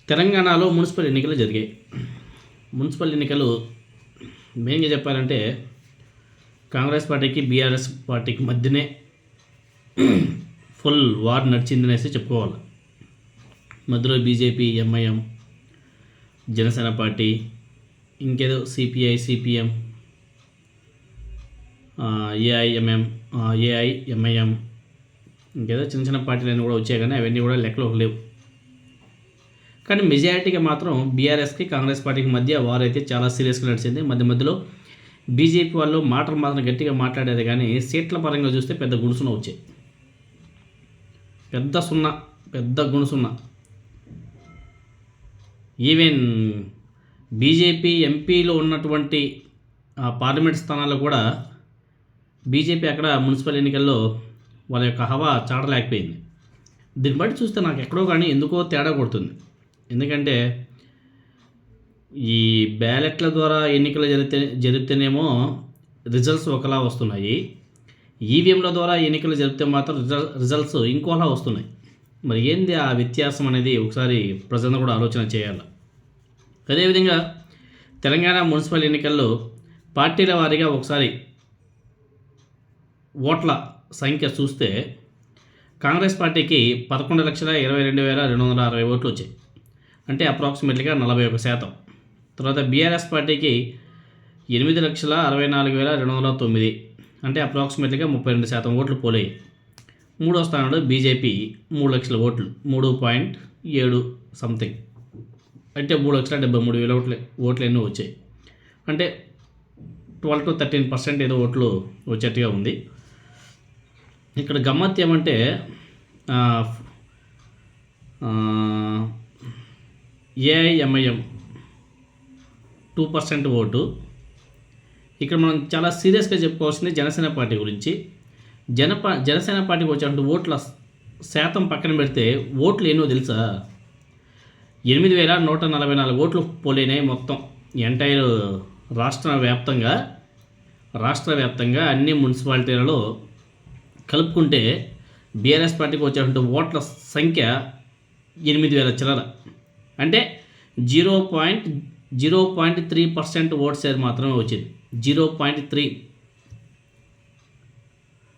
తెలంగాణలో మున్సిపల్ ఎన్నికలు జరిగాయి. మున్సిపల్ ఎన్నికలు మెయిన్గా చెప్పాలంటే కాంగ్రెస్ పార్టీకి బీఆర్ఎస్ పార్టీకి మధ్యనే ఫుల్ వార్ నడిచిందనేసి చెప్పుకోవాలి. మధ్యలో బీజేపీ, ఎంఐఎం, జనసేన పార్టీ, ఇంకేదో సిపిఐ, సిపిఎం, ఏఐఎంఐఎం, ఇంకేదో చిన్న చిన్న పార్టీలన్నీ కూడా వచ్చాయి, కానీ అవన్నీ కూడా లెక్కలోకి లేవు. కానీ మెజారిటీగా మాత్రం బీఆర్ఎస్కి కాంగ్రెస్ పార్టీకి మధ్య వార్ అయితే చాలా సీరియస్గా నడిచింది. మధ్యలో బీజేపీ వాళ్ళు మాటలు మాత్రం గట్టిగా మాట్లాడేది, కానీ సీట్ల పరంగా చూస్తే పెద్ద గుణసున్న వచ్చాయి. పెద్ద గుణసున్న. ఈవెన్ బీజేపీ ఎంపీలో ఉన్నటువంటి పార్లమెంట్ స్థానాల్లో కూడా బీజేపీ అక్కడ మున్సిపల్ ఎన్నికల్లో వాళ్ళ యొక్క హవా చాటలేకపోయింది. దీన్ని బట్టి చూస్తే నాకు ఎక్కడో కానీ ఎందుకో తేడా కొడుతుంది. ఎందుకంటే ఈ బ్యాలెట్ల ద్వారా ఎన్నికలు జరిగితేనేమో రిజల్ట్స్ ఒకలా వస్తున్నాయి, ఈవీఎంల ద్వారా ఎన్నికలు జరిపితే మాత్రం రిజల్ట్స్ ఇంకోలా వస్తున్నాయి. మరి ఏంది ఆ వ్యత్యాసం అనేది ఒకసారి ప్రజలను కూడా ఆలోచన చేయాలి. అదేవిధంగా తెలంగాణ మున్సిపల్ ఎన్నికల్లో పార్టీల వారీగా ఒకసారి ఓట్ల సంఖ్య చూస్తే కాంగ్రెస్ పార్టీకి 11,22,260 ఓట్లు వచ్చాయి, అంటే అప్రాక్సిమేట్లీగా 41%. తర్వాత బీఆర్ఎస్ పార్టీకి 8,64,209, అంటే అప్రాక్సిమేట్లీగా 32% ఓట్లు పోలేయి. మూడో స్థానంలో బీజేపీ 3 లక్షల ఓట్లు, 3.7 సంథింగ్, అంటే 3,73,000 ఓట్లు ఎన్నో వచ్చాయి, అంటే 12 to 13% ఏదో ఓట్లు వచ్చేట్టుగా ఉంది. ఇక్కడ గమ్మత్తు ఏమంటే ఏఐఎంఐఎం 2% ఓటు. ఇక్కడ మనం చాలా సీరియస్గా చెప్పుకోవాల్సింది జనసేన పార్టీ గురించి. జనసేన పార్టీకి వచ్చేటువంటి ఓట్ల శాతం పక్కన పెడితే ఓట్లు ఎన్నో తెలుసా? 8,144 ఓట్లు పోలేనాయి మొత్తం ఎంటైర్ రాష్ట్ర వ్యాప్తంగా అన్ని మున్సిపాలిటీలలో కలుపుకుంటే బీఆర్ఎస్ పార్టీకి వచ్చేటువంటి ఓట్ల సంఖ్య 8,000 చిల్లర, అంటే 0.3% ఓట్ షేర్ మాత్రమే వచ్చింది. 0.3.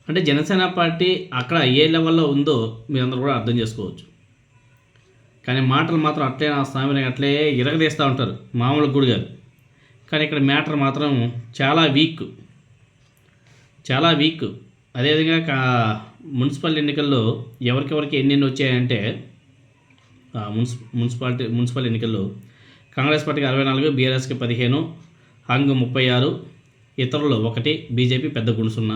అంటే జనసేన పార్టీ అక్కడ ఏ లెవెల్లో ఉందో మీరందరూ కూడా అర్థం చేసుకోవచ్చు. కానీ మాటలు మాత్రం అట్లే నా స్వామిని అట్లే ఇరగదీస్తూ ఉంటారు, మామూలు గుడి కాదు. కానీ ఇక్కడ మ్యాటర్ మాత్రం చాలా వీక్. అదేవిధంగా మున్సిపల్ ఎన్నికల్లో ఎవరికెవరికి ఎన్ని వచ్చాయంటే మున్సిపల్ ఎన్నికల్లో కాంగ్రెస్ పార్టీకి 64, బీఆర్ఎస్కి 15, హంగ్ 36, ఇతరులు 1, బీజేపీ పెద్ద గుణసున్న.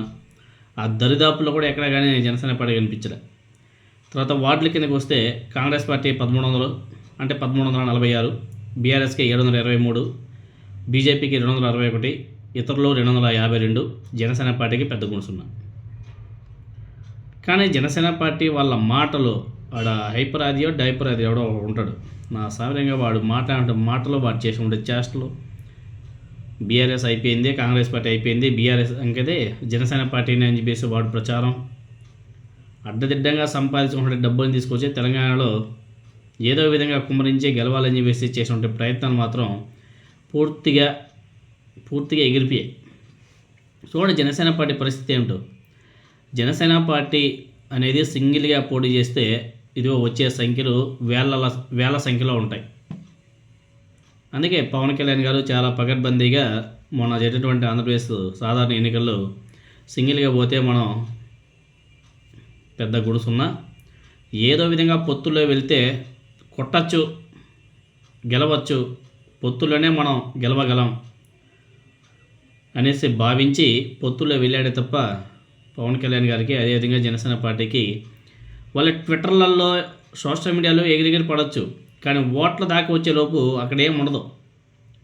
ఆ దరిదాపుల్లో కూడా ఎక్కడ కానీ జనసేన పార్టీ కనిపించలే. తర్వాత వార్డుల కిందకి వస్తే కాంగ్రెస్ పార్టీ 1,300, అంటే 1,346, బీఆర్ఎస్కి 723, బీజేపీకి 261, ఇతరులు 252, జనసేన పార్టీకి పెద్ద గుణసున్న. కానీ జనసేన పార్టీ వాళ్ళ మాటలు వాడ హైపర్ ఆదియో డైపర్ ఆది ఎవడో ఉంటాడు, నా సాధారణంగా వాడు మాటలో వాడు చేసి ఉండే చేష్టలు. బీఆర్ఎస్ అయిపోయింది, కాంగ్రెస్ పార్టీ అయిపోయింది, బీఆర్ఎస్ అంకదే జనసేన పార్టీని అని చెప్పేసి వాడు ప్రచారం. అడ్డదిడ్డంగా సంపాదించుకుంటే డబ్బులు తీసుకొచ్చి తెలంగాణలో ఏదో విధంగా కుమ్మరించి గెలవాలని చెప్పేసి చేసినటువంటి ప్రయత్నాలు మాత్రం పూర్తిగా ఎగిరిపోయాయి. చూడండి జనసేన పార్టీ పరిస్థితి ఏమిటో. జనసేన పార్టీ అనేది సింగిల్గా పోటీ చేస్తే ఇదిగో వచ్చే సంఖ్యలు వేల సంఖ్యలో ఉంటాయి. అందుకే పవన్ కళ్యాణ్ గారు చాలా పకడ్బందీగా మొన్న జరిగినటువంటి ఆంధ్రప్రదేశ్ సాధారణ ఎన్నికల్లో సింగిల్గా పోతే మనం పెద్ద గుడుసున్నా, ఏదో విధంగా పొత్తుల్లో వెళ్తే కొట్టచ్చు, గెలవచ్చు, పొత్తుల్లోనే మనం గెలవగలం అనేసి భావించి పొత్తుల్లో వెళ్ళాడే తప్ప పవన్ కళ్యాణ్ గారికి, అదేవిధంగా జనసేన పార్టీకి వాళ్ళ ట్విట్టర్లలో సోషల్ మీడియాలో ఎగిరిగిరి పడవచ్చు, కానీ ఓట్ల దాకా వచ్చేలోపు అక్కడ ఏం ఉండదు.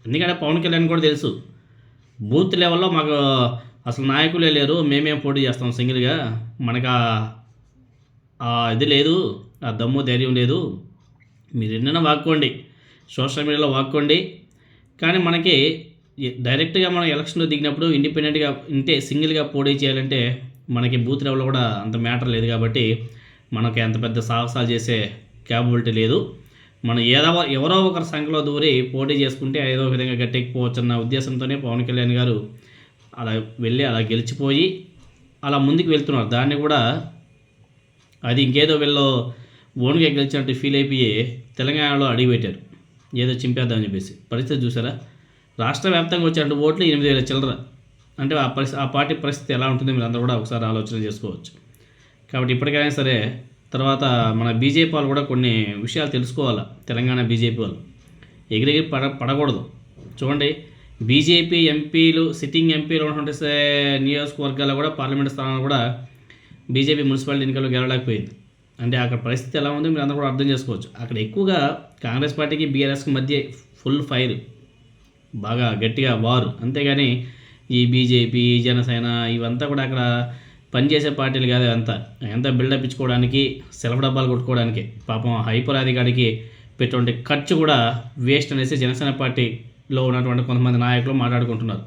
ఎందుకంటే పవన్ కళ్యాణ్ కూడా తెలుసు, బూత్ లెవెల్లో మాకు అసలు నాయకులే లేరు, మేమేం పోటీ చేస్తాం సింగిల్గా, మనకు ఇది లేదు, ఆ దమ్ము ధైర్యం లేదు, మీరు ఎన్నైనా వాక్కోండి, సోషల్ మీడియాలో వాక్కోండి, కానీ మనకి డైరెక్ట్గా మనం ఎలక్షన్లో దిగినప్పుడు ఇండిపెండెంట్గా సింగిల్గా పోటీ చేయాలంటే మనకి బూత్ లెవెల్లో కూడా అంత మ్యాటర్ లేదు, కాబట్టి మనకి అంత పెద్ద సాహసాలు చేసే క్యాపబిలిటీ లేదు. మనం ఎవరో ఒకరి సంఖ్యలో దూరి పోటీ చేసుకుంటే ఏదో విధంగా గట్టెక్కిపోవచ్చు అన్న ఉద్దేశంతోనే పవన్ కళ్యాణ్ గారు అలా వెళ్ళి అలా గెలిచిపోయి అలా ముందుకు వెళ్తున్నారు. దాన్ని కూడా అది ఇంకేదో వీళ్ళు ఓన్గా గెలిచినట్టు ఫీల్ అయిపోయి తెలంగాణలో అడిగిపెట్టారు, ఏదో చింపేద్దామని చెప్పేసి. పరిస్థితి చూసారా, రాష్ట్ర వ్యాప్తంగా వచ్చే ఓట్లు 8,000 చిల్లర. అంటే ఆ పార్టీ పరిస్థితి ఎలా ఉంటుందో మీరు అందరూ కూడా ఒకసారి ఆలోచన చేసుకోవచ్చు. కాబట్టి ఇప్పటికైనా సరే తర్వాత మన బీజేపీ వాళ్ళు కూడా కొన్ని విషయాలు తెలుసుకోవాలి. తెలంగాణ బీజేపీ వాళ్ళు ఎగిరెగిరి పడకూడదు. చూడండి, బీజేపీ ఎంపీలు సిట్టింగ్ ఎంపీలు ఉన్నటువంటి నియోజకవర్గాల్లో కూడా పార్లమెంట్ స్థానాలు కూడా బీజేపీ మున్సిపాలిటీ ఎన్నికల్లో గెలవలేకపోయింది. అంటే అక్కడ పరిస్థితి ఎలా ఉందో మీరు అందరూ కూడా అర్థం చేసుకోవచ్చు. అక్కడ ఎక్కువగా కాంగ్రెస్ పార్టీకి బీఆర్ఎస్కి మధ్య ఫుల్ ఫైర్, బాగా గట్టిగా వారు. అంతేగాని ఈ బీజేపీ జనసేన ఇవంతా కూడా అక్కడ పనిచేసే పార్టీలు కాదు. అంతా బిల్డప్ ఇచ్చుకోవడానికి, సెలవు డబ్బాలు కొట్టుకోవడానికి. పాపం హైపర్ అధికారికి పెట్టే ఖర్చు కూడా వేస్ట్ అనేసి జనసేన పార్టీలో ఉన్నటువంటి కొంతమంది నాయకులు మాట్లాడుకుంటున్నారు.